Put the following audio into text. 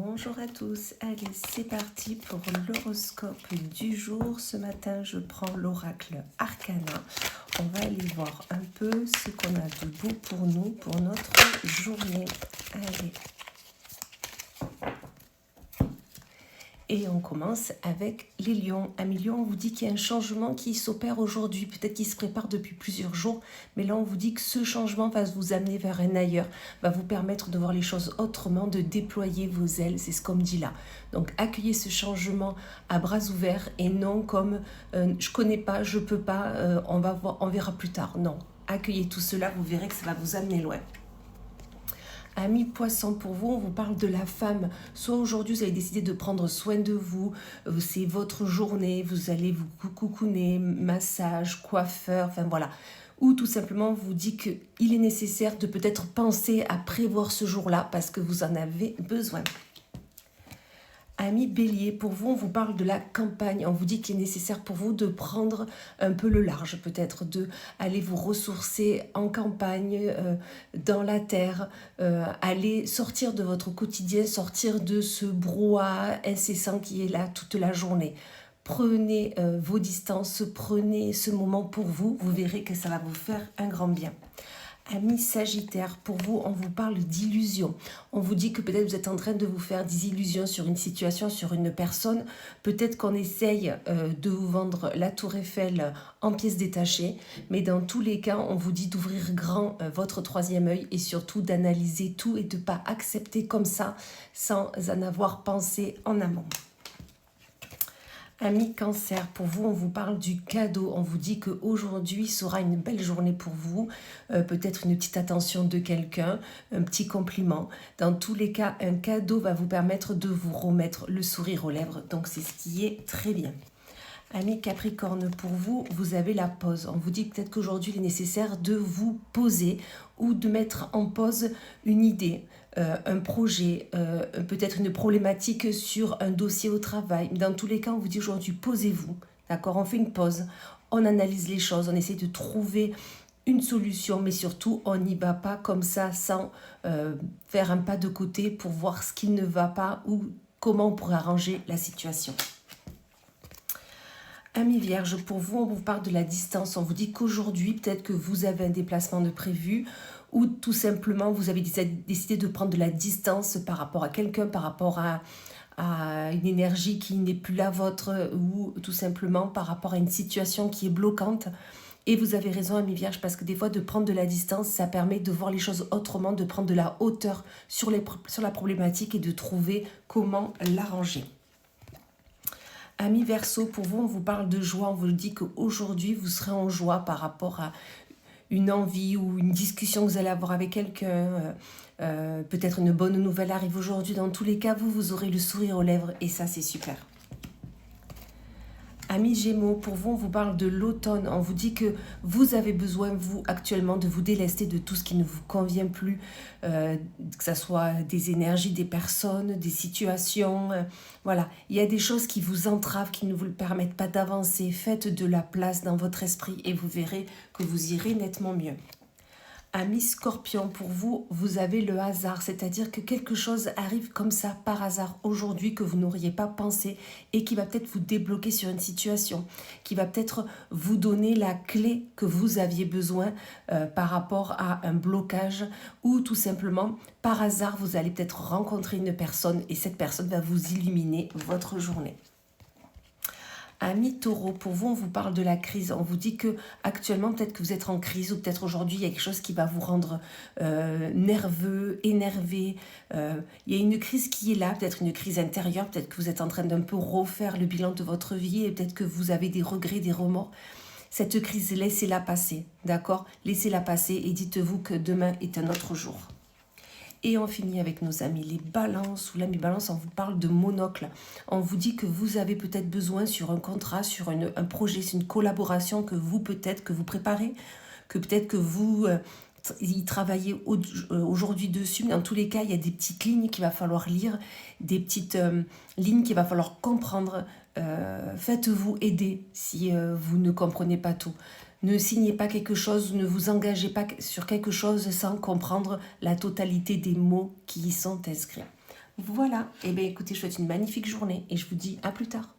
Bonjour à tous, allez c'est parti pour l'horoscope du jour. Ce matin je prends l'oracle Arcana. On va aller voir un peu ce qu'on a de beau pour nous, pour notre journée. Allez. Et on commence avec les lions. Amis lions, on vous dit qu'il y a un changement qui s'opère aujourd'hui. Peut-être qu'il se prépare depuis plusieurs jours. Mais là, on vous dit que ce changement va vous amener vers un ailleurs. Va vous permettre de voir les choses autrement, de déployer vos ailes. C'est ce qu'on me dit là. Donc, accueillez ce changement à bras ouverts et non comme je connais pas, je peux pas, on va voir, on verra plus tard. Non, accueillez tout cela, vous verrez que ça va vous amener loin. Amis poissons, pour vous, on vous parle de la femme. Soit aujourd'hui, vous avez décidé de prendre soin de vous, c'est votre journée, vous allez vous coucouner, massage, coiffeur, enfin voilà. Ou tout simplement, on vous dit qu'il est nécessaire de peut-être penser à prévoir ce jour-là parce que vous en avez besoin. Amis bélier, pour vous, on vous parle de la campagne. On vous dit qu'il est nécessaire pour vous de prendre un peu le large, peut-être, de aller vous ressourcer en campagne, dans la terre, aller sortir de votre quotidien, sortir de ce brouhaha incessant qui est là toute la journée. Prenez vos distances, prenez ce moment pour vous, vous verrez que ça va vous faire un grand bien. Amis Sagittaire, pour vous, on vous parle d'illusions. On vous dit que peut-être vous êtes en train de vous faire des illusions sur une situation, sur une personne. Peut-être qu'on essaye de vous vendre la tour Eiffel en pièces détachées. Mais dans tous les cas, on vous dit d'ouvrir grand votre troisième œil et surtout d'analyser tout et de ne pas accepter comme ça sans en avoir pensé en amont. Amis Cancer, pour vous, on vous parle du cadeau. On vous dit qu'aujourd'hui sera une belle journée pour vous. Peut-être une petite attention de quelqu'un, un petit compliment. Dans tous les cas, un cadeau va vous permettre de vous remettre le sourire aux lèvres. Donc, c'est ce qui est très bien. Amis Capricorne, pour vous, vous avez la pause. On vous dit peut-être qu'aujourd'hui, il est nécessaire de vous poser ou de mettre en pause une idée, un projet, peut-être une problématique sur un dossier au travail. Dans tous les cas, on vous dit aujourd'hui, posez-vous. D'accord, on fait une pause, on analyse les choses, on essaie de trouver une solution, mais surtout, on n'y va pas comme ça sans faire un pas de côté pour voir ce qui ne va pas ou comment on pourrait arranger la situation. Amis Vierge, pour vous, on vous parle de la distance. On vous dit qu'aujourd'hui, peut-être que vous avez un déplacement de prévu ou tout simplement, vous avez décidé de prendre de la distance par rapport à quelqu'un, par rapport à une énergie qui n'est plus la vôtre ou tout simplement par rapport à une situation qui est bloquante. Et vous avez raison, Amis Vierge, parce que des fois, de prendre de la distance, ça permet de voir les choses autrement, de prendre de la hauteur sur la problématique et de trouver comment l'arranger. Amis Verseau, pour vous, on vous parle de joie. On vous dit qu'aujourd'hui, vous serez en joie par rapport à une envie ou une discussion que vous allez avoir avec quelqu'un. Peut-être une bonne nouvelle arrive aujourd'hui. Dans tous les cas, vous aurez le sourire aux lèvres et ça, c'est super. Amis Gémeaux, pour vous, on vous parle de l'automne. On vous dit que vous avez besoin, vous, actuellement, de vous délester de tout ce qui ne vous convient plus, que ce soit des énergies, des personnes, des situations. Voilà, il y a des choses qui vous entravent, qui ne vous permettent pas d'avancer. Faites de la place dans votre esprit et vous verrez que vous irez nettement mieux. Amis Scorpion, pour vous, vous avez le hasard, c'est-à-dire que quelque chose arrive comme ça par hasard aujourd'hui que vous n'auriez pas pensé et qui va peut-être vous débloquer sur une situation, qui va peut-être vous donner la clé que vous aviez besoin par rapport à un blocage ou tout simplement par hasard vous allez peut-être rencontrer une personne et cette personne va vous illuminer votre journée. Amis Taureau, pour vous, on vous parle de la crise. On vous dit que actuellement, peut-être que vous êtes en crise ou peut-être aujourd'hui, il y a quelque chose qui va vous rendre nerveux, énervé. Il y a une crise qui est là, peut-être une crise intérieure. Peut-être que vous êtes en train d'un peu refaire le bilan de votre vie et peut-être que vous avez des regrets, des remords. Cette crise, laissez-la passer, d'accord? Laissez-la passer et dites-vous que demain est un autre jour. Et on finit avec nos amis les balances, ou l'ami balance, on vous parle de monocle. On vous dit que vous avez peut-être besoin sur un contrat, sur un projet, sur une collaboration que vous peut-être que vous préparez, que peut-être que vous y travaillez aujourd'hui dessus. Mais dans tous les cas, il y a des petites lignes qu'il va falloir lire, des petites lignes qu'il va falloir comprendre. Faites-vous aider si vous ne comprenez pas tout. Ne signez pas quelque chose, ne vous engagez pas sur quelque chose sans comprendre la totalité des mots qui y sont inscrits. Voilà. Eh bien, écoutez, je vous souhaite une magnifique journée et je vous dis à plus tard.